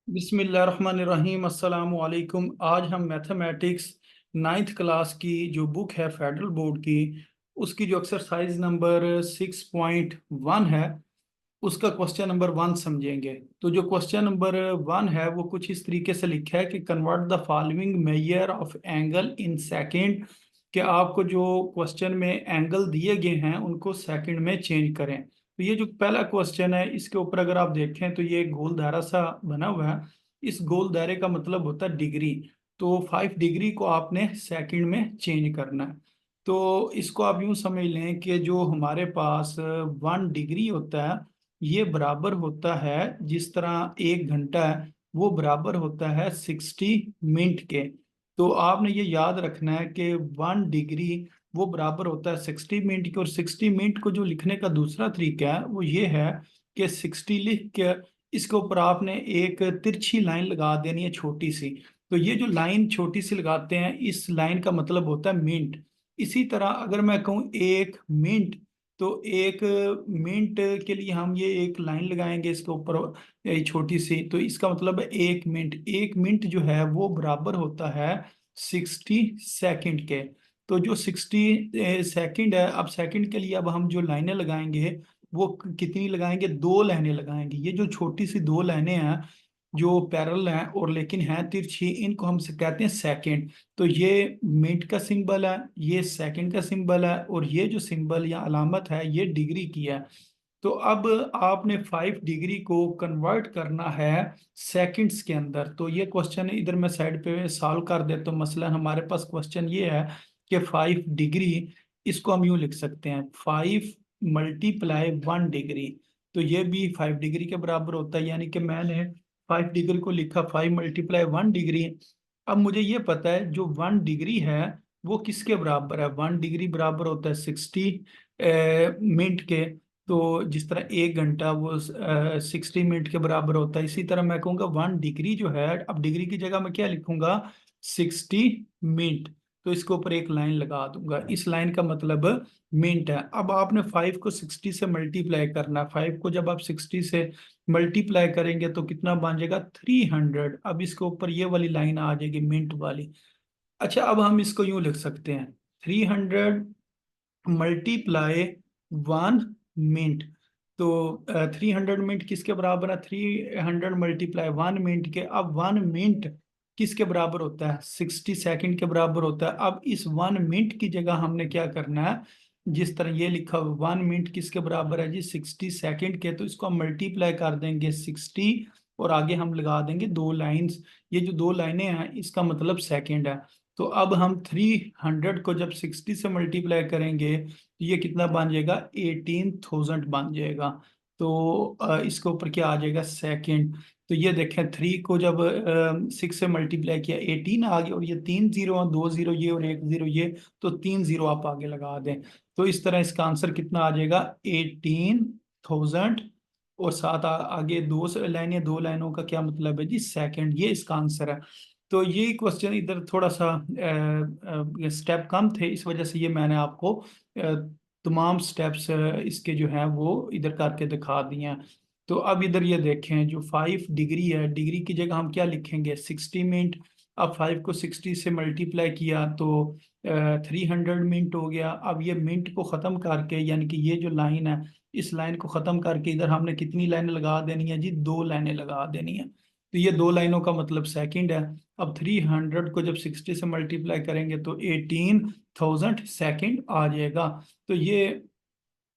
बिस्मिल्लाहिर्रहमानिर्रहीम अस्सलाम वालेकुम। आज हम मैथमेटिक्स नाइन्थ क्लास की जो बुक है फेडरल बोर्ड की, उसकी जो एक्सरसाइज नंबर 6.1 है, उसका क्वेश्चन नंबर 1 समझेंगे। तो जो क्वेश्चन नंबर 1 है वो कुछ इस तरीके से लिखा है कि convert the following measure of angle in second, कि आपको जो क्वेश्चन में एंगल दिए गए हैं उनको सेकंड में चेंज करें। तो ये जो पहला क्वेश्चन है इसके ऊपर अगर आप देखें तो ये एक गोल दायरा सा बना हुआ है। इस गोल दायरे का मतलब होता है डिग्री। तो 5 डिग्री को आपने सेकंड में चेंज करना है। तो इसको आप यूं समझ लें कि जो हमारे पास 1 डिग्री होता है, ये बराबर होता है, जिस तरह 1 घंटा है वो बराबर होता है 60 मिनट के। तो आपने ये याद रखना है कि 1 डिग्री वो बराबर होता है 60 मिनट के। और 60 मिनट को जो लिखने का दूसरा तरीका है वो ये है कि 60 लिख के इसके ऊपर आपने एक तिरछी लाइन लगा देनी है, छोटी सी। तो ये जो लाइन छोटी सी लगाते हैं, इस लाइन का मतलब होता है मिनट। इसी तरह अगर मैं कहूँ 1 मिनट, तो 1 मिनट के लिए हम ये एक लाइन लगाएंगे इसके ऊपर, ये छोटी सी। तो इसका मतलब है 1 मिनट। 1 मिनट जो है वो बराबर होता है 60 सेकंड के। तो जो 60 सेकंड है, अब सेकंड के लिए अब हम जो लाइनें लगाएंगे वो कितनी लगाएंगे? 2 लाइनें लगाएंगे। ये जो छोटी सी 2 लाइनें हैं जो पैरेलल हैं और लेकिन हैं तिरछी, इनको हम से कहते हैं सेकंड। तो ये मिनट का सिंबल है, ये सेकंड का सिंबल है, और ये जो सिंबल या अलामत है ये डिग्री की है। तो अब आपने 5 डिग्री को कन्वर्ट करना है सेकंड्स के अंदर। तो ये क्वेश्चन इधर मैं साइड पे सॉल्व कर देता हूँ। मसलन हमारे पास क्वेश्चन ये है कि 5 डिग्री, इसको हम यूँ लिख सकते हैं 5 × 1 डिग्री। तो ये भी 5 डिग्री के बराबर होता है, यानी कि मैंने 5 डिग्री को लिखा 5 × 1 डिग्री। अब मुझे ये पता है जो 1 डिग्री है वो किसके बराबर है। 1 डिग्री बराबर होता है 60 मिनट के। तो जिस तरह 1 घंटा वो 60 मिनट के बराबर होता है, इसी तरह मैं कहूँगा 1 डिग्री जो है, अब डिग्री की जगह मैं क्या लिखूंगा? 60 मिनट। तो इसके ऊपर एक लाइन लगा दूंगा, इस लाइन का मतलब मिनट है। अब आपने 5 को 60 से मल्टीप्लाई करना है। 5 को जब आप 60 से मल्टीप्लाई करेंगे तो कितना बन जाएगा? 300। अब इसके ऊपर ये वाली लाइन आ जाएगी मिनट वाली। अच्छा, अब हम इसको यूं लिख सकते हैं 300 × 1 मिनट। तो 300 मिनट किसके बराबर है? 300 × 1 मिनट के। अब 1 मिनट किसके बराबर होता है? 60 सेकंड के बराबर होता है। अब इस 1 मिनट की जगह हमने क्या करना है? जिस तरह ये लिखा हुआ 1 मिनट किसके बराबर है जी? 60 सेकंड के। तो इसको हम मल्टीप्लाई कर देंगे 60, और आगे हम लगा देंगे 2 लाइंस। ये जो 2 लाइनें हैं इसका मतलब सेकंड है। तो अब हम 300 को जब 60 से मल्टीप्लाई करेंगे तो ये कितना बन जाएगा? 18,000 बन जाएगा। तो इसके ऊपर क्या आ जाएगा? सेकंड। तो ये देखें, 3 को जब 6 से मल्टीप्लाई किया 18 आ गया, और ये 3 जीरो, 2 जीरो ये और 1 जीरो ये, तो 3 जीरो आप आगे लगा दें। तो इस तरह इसका आंसर कितना आ जाएगा? 18,000। और साथ आगे 2 लाइनें, 2 लाइनों का क्या मतलब है जी? सेकंड। ये इसका आंसर है। तो ये क्वेश्चन इधर थोड़ा सा स्टेप कम थे, इस वजह से ये मैंने आपको तमाम स्टेप्स इसके जो हैं वो इधर करके दिखा दिए हैं। तो अब इधर ये देखें, जो 5 डिग्री है, डिग्री की जगह हम क्या लिखेंगे? 60 मिनट। अब 5 को 60 से मल्टीप्लाई किया तो 300 मिनट हो गया। अब ये मिनट को ख़त्म करके, यानी कि ये जो लाइन है इस लाइन को ख़त्म करके इधर हमने कितनी लाइनें लगा देनी है जी? 2 लाइनें लगा देनी है। तो ये 2 लाइनों का मतलब सेकंड है। अब 300 को जब 60 से मल्टीप्लाई करेंगे तो 18,000 सेकंड आ जाएगा। तो ये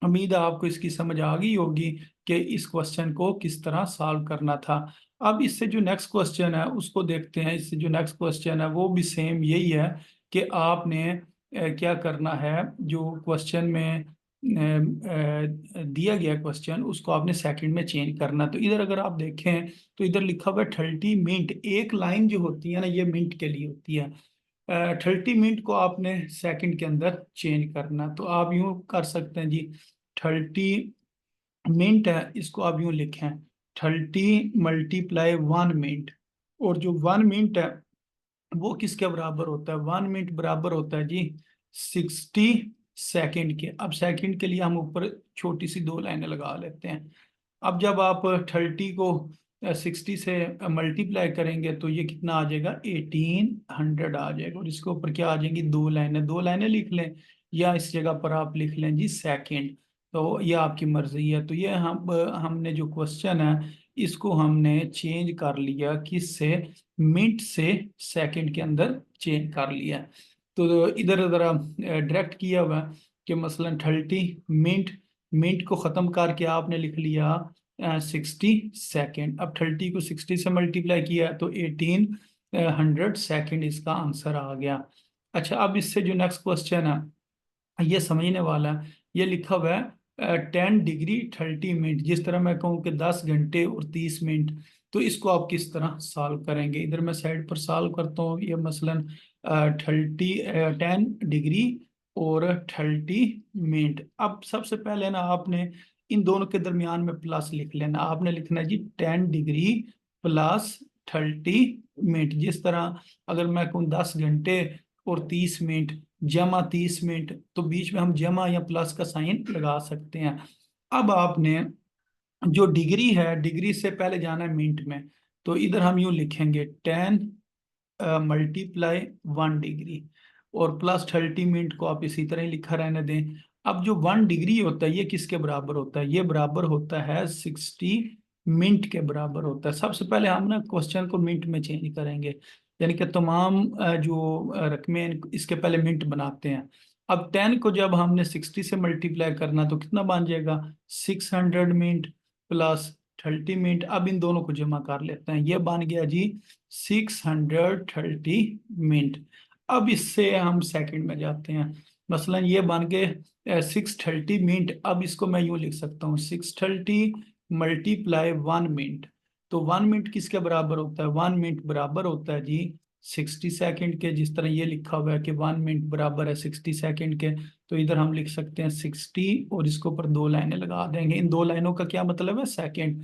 उम्मीद है आपको इसकी समझ आ गई होगी कि इस क्वेश्चन को किस तरह सॉल्व करना था। अब इससे जो नेक्स्ट क्वेश्चन है उसको देखते हैं। इससे जो नेक्स्ट क्वेश्चन है वो भी सेम यही है कि आपने क्या करना है, जो क्वेश्चन में दिया गया क्वेश्चन उसको आपने सेकंड में चेंज करना। तो इधर अगर आप देखें तो इधर लिखा हुआ है 30 मिनट। एक लाइन जो होती है ना ये मिनट के लिए होती है। 30 मिनट को आपने सेकंड के अंदर चेंज करना। तो आप यूं कर सकते हैं जी, 30 मिनट है, इसको आप यूं लिखें 30 × 1 मिनट। और जो 1 मिनट है वो किसके बराबर होता है? 1 मिनट बराबर होता है जी 60 सेकंड के। अब सेकंड के लिए हम ऊपर छोटी सी 2 लाइनें लगा लेते हैं। अब जब आप 30 को 60 से मल्टीप्लाई करेंगे तो ये कितना आ जाएगा, 1800 आ जाएगा। और इसके ऊपर क्या आ जाएंगी, दो लाइनें लिख लें, या इस जगह पर आप लिख लें जी सेकंड। तो ये आपकी मर्जी है। तो ये हमने जो क्वेश्चन है इसको हमने चेंज कर लिया, किससे, मिनट से सेकंड के अंदर चेंज कर लिया। तो इधर उधर डायरेक्ट किया हुआ है कि मसलन 30 मिनट, मिनट को ख़त्म करके आपने लिख लिया 60 सेकेंड। अब 30 को 60 से मल्टीप्लाई किया तो 1800 सेकेंड इसका आंसर आ गया। अच्छा, अब इससे जो नेक्स्ट क्वेश्चन है ये समझने वाला है। ये लिखा हुआ है 10 डिग्री 30 मिनट। जिस तरह मैं कहूँ कि 10 घंटे और 30 मिनट, तो इसको आप किस तरह सॉल्व करेंगे। इधर मैं साइड पर सॉल्व करता हूँ। ये मसलन 10 डिग्री और 30 मिनट। अब सबसे पहले ना आपने इन दोनों के दरमियान में प्लस लिख लेना। आपने लिखना है जी 10 डिग्री + 30 मिनट। जिस तरह अगर मैं कहूँ 10 घंटे और 30 मिनट जमा 30 मिनट, तो बीच में हम जमा या प्लस का साइन लगा सकते हैं। अब आपने जो डिग्री है, डिग्री से पहले जाना है मिनट में। तो इधर हम यूं लिखेंगे 10 × 1 डिग्री, और +30 मिनट को आप इसी तरह ही लिखा रहने दें। अब जो 1 डिग्री होता है ये किसके बराबर होता है, ये बराबर होता है 60 मिनट के बराबर होता है। सबसे पहले हम ना क्वेश्चन को मिनट में चेंज करेंगे, यानी कि तमाम जो रकमें इसके पहले मिनट बनाते हैं। अब 10 को जब हमने 60 से मल्टीप्लाई करना तो कितना बन जाएगा, 600 मिनट +30 मिनट। अब इन दोनों को जमा कर लेते हैं, ये बन गया जी 630 मिनट। अब इससे हम सेकंड में जाते हैं। मसलन ये बन गए 630 मिनट। अब इसको मैं यूं लिख सकता हूँ 630 × 1 मिनट। तो 1 मिनट किसके बराबर होता है, 1 मिनट बराबर होता है जी 60 सेकंड के। जिस तरह ये लिखा हुआ है कि 1 मिनट बराबर है 60 सेकंड के, तो इधर हम लिख सकते हैं 60 और इसके ऊपर दो लाइनें लगा देंगे। इन दो लाइनों का क्या मतलब है, सेकंड।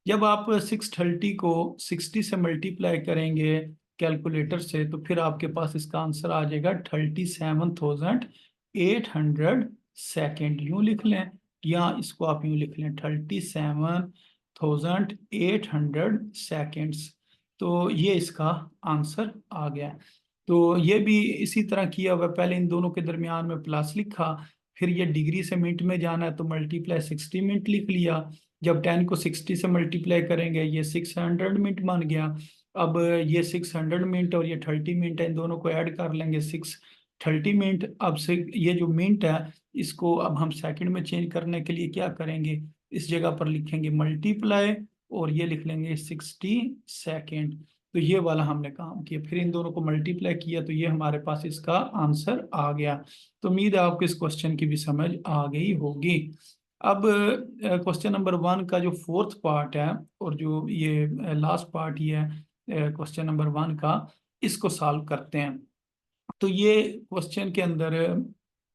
जब आप 630 को 60 से मल्टीप्लाई करेंगे कैलकुलेटर से, तो फिर आपके पास इसका आंसर आ जाएगा 37,800 सेकेंड। यूं लिख लें, या इसको आप यूं लिख लें 37,800 सेकेंड्स। तो ये इसका आंसर आ गया। तो ये भी इसी तरह किया हुआ है। पहले इन दोनों के दरमियान में प्लस लिखा, फिर ये डिग्री से मिनट में जाना है तो मल्टीप्लाई 60 मिनट लिख लिया। जब 10 को 60 से मल्टीप्लाई करेंगे ये 600 मिनट बन गया। अब ये 600 मिनट और ये 30 मिनट है, इन दोनों को ऐड कर लेंगे 630 मिनट। अब से ये जो मिनट है इसको अब हम सेकंड में चेंज करने के लिए क्या करेंगे, इस जगह पर लिखेंगे मल्टीप्लाई और ये लिख लेंगे 60 सेकेंड। तो ये वाला हमने काम किया, फिर इन दोनों को मल्टीप्लाई किया तो ये हमारे पास इसका आंसर आ गया। तो उम्मीद है आपको इस क्वेश्चन की भी समझ आ गई होगी। अब क्वेश्चन नंबर 1 का जो फोर्थ पार्ट है और जो ये लास्ट पार्ट ही है क्वेश्चन नंबर 1 का, इसको सॉल्व करते हैं। तो ये क्वेश्चन के अंदर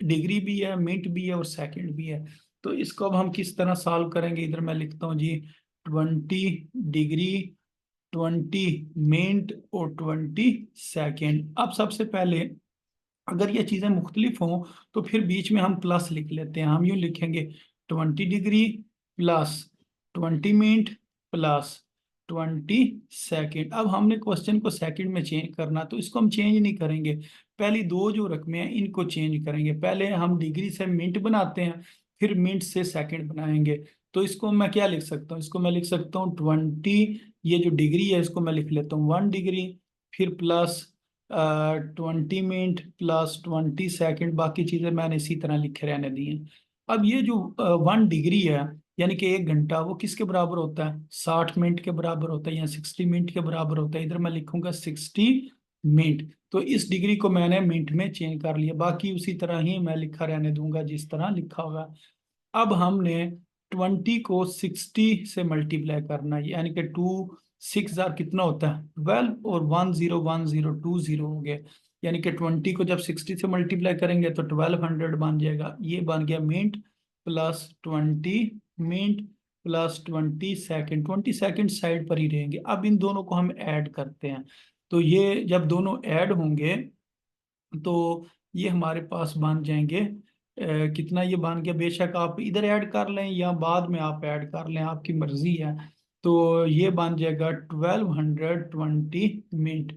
डिग्री भी है, मिनट भी है और सेकंड भी है। तो इसको अब हम किस तरह सॉल्व करेंगे, इधर मैं लिखता हूँ जी 20 डिग्री 20 मिनट और 20 सेकेंड। अब सबसे पहले अगर ये चीजें मुख्तलिफ हों तो फिर बीच में हम प्लस लिख लेते हैं। हम यूं लिखेंगे 20 डिग्री +20 मिनट +20 सेकेंड। अब हमने क्वेश्चन को सेकंड में चेंज करना, तो इसको हम चेंज नहीं करेंगे। पहली दो जो रकमें हैं इनको चेंज करेंगे। पहले हम डिग्री से मिनट बनाते हैं, फिर मिनट से सेकंड बनाएंगे। तो इसको मैं क्या लिख सकता हूँ, इसको मैं लिख सकता हूँ 20, ये जो डिग्री है इसको मैं लिख लेता हूँ 1 डिग्री, फिर +20 मिनट +20 सेकेंड। बाकी चीजें मैंने इसी तरह लिखे रहने दी हैं। अब ये जो 1 डिग्री है यानी कि 1 घंटा, वो किसके बराबर होता है, 60 मिनट के बराबर होता है या 60 मिनट के बराबर होता है। इधर मैं लिखूंगा 60 मिनट। तो इस डिग्री को मैंने मिनट में चेंज कर लिया, बाकी उसी तरह ही मैं लिखा रहने दूंगा जिस तरह लिखा होगा। अब हमने 20 को 60 से मल्टीप्लाई करना है, यानी कि 2 6 कितना होता है 12, और 10 10 20 हो गया। यानी कि 20 को जब 60 से मल्टीप्लाई करेंगे तो 1200 बन जाएगा। ये बन गया minute +20 minute +20 second. 20 second side पर ही रहेंगे। अब इन दोनों को हम ऐड करते हैं। तो ये जब दोनों ऐड होंगे तो ये हमारे पास बन जाएंगे कितना ये बन गया। बेशक आप इधर ऐड कर लें या बाद में आप ऐड कर लें, आपकी मर्जी है। तो ये बन जाएगा 1220 मिनट।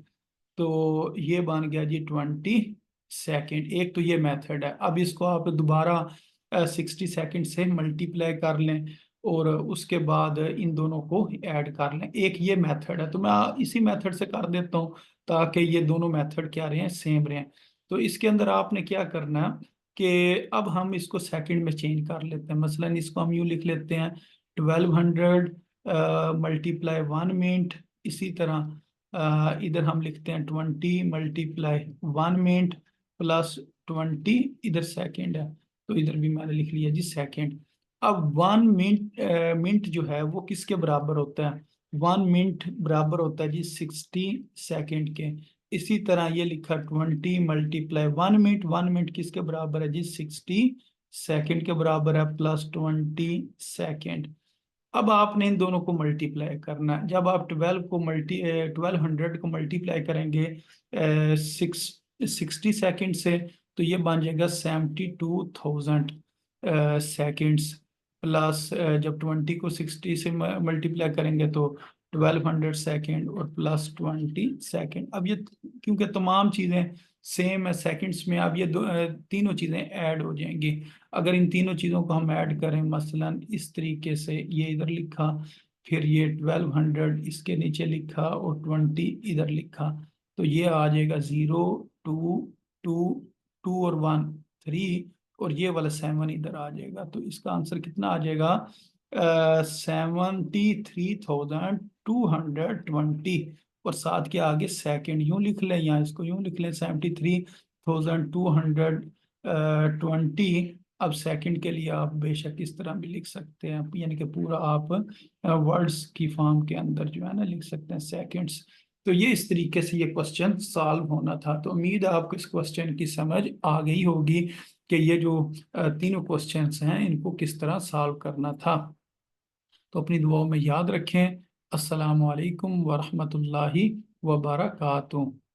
तो ये बन गया जी 20 सेकेंड। एक तो ये मेथड है। अब इसको आप दोबारा 60 सेकेंड से मल्टीप्लाई कर लें और उसके बाद इन दोनों को ऐड कर लें। एक ये मेथड है, तो मैं इसी मेथड से कर देता हूँ ताकि ये दोनों मेथड क्या रहे हैं, सेम रहे हैं। तो इसके अंदर आपने क्या करना है कि अब हम इसको सेकंड में चेंज कर लेते हैं। मसलन इसको हम यूँ लिख लेते हैं 1200 मल्टीप्लाई 1 मिनट। इसी तरह इधर हम लिखते हैं 20 मल्टीप्लाई 1 मिनट प्लस 20, इधर सेकेंड है तो इधर भी मैंने लिख लिया जी सेकेंड। अब 1 मिनट मिनट जो है वो किसके बराबर होता है? 1 मिनट बराबर होता है जी 60 सेकेंड के। इसी तरह ये लिखा 20 मल्टीप्लाई 1 मिनट, 1 मिनट किसके बराबर है जी 60 सेकेंड के बराबर है, प्लस 20 सेकेंड। अब आपने इन दोनों को मल्टीप्लाई करना है। जब आप 1200 को मल्टीप्लाई करेंगे 60 सेकेंड से, तो ये बन जाएगा 72,000 सेकेंड्स। प्लस जब 20 को 60 से मल्टीप्लाई करेंगे तो 1200 सेकेंड और प्लस 20 सेकेंड। अब ये क्योंकि तमाम चीज़ें सेम है सेकेंड्स में, अब ये तीनों चीज़ें ऐड हो जाएंगी। अगर इन तीनों चीज़ों को हम ऐड करें मसलन इस तरीके से, ये इधर लिखा, फिर ये 1200 इसके नीचे लिखा और 20 इधर लिखा, तो ये आ जाएगा 0 2 2 2 और 1 3, और ये वाला 7 इधर आ जाएगा। तो इसका आंसर कितना आ जाएगा? 73,220। और साथ के आगे सेकंड यूं लिख लें या इसको यूं लिख लें 73,220। अब सेकंड के लिए आप बेशक इस तरह भी लिख सकते हैं, यानी कि पूरा आप वर्ड्स की फॉर्म के अंदर जो है ना लिख सकते हैं सेकंड्स। तो ये इस तरीके से ये क्वेश्चन सॉल्व होना था। तो उम्मीद है आपको इस क्वेश्चन की समझ आ गई होगी कि ये जो तीनों क्वेश्चंस हैं इनको किस तरह सॉल्व करना था। तो अपनी दुआओं में याद रखें। अस्सलामु अलैकुम वरहमतुल्लाहि वबरकातुहू।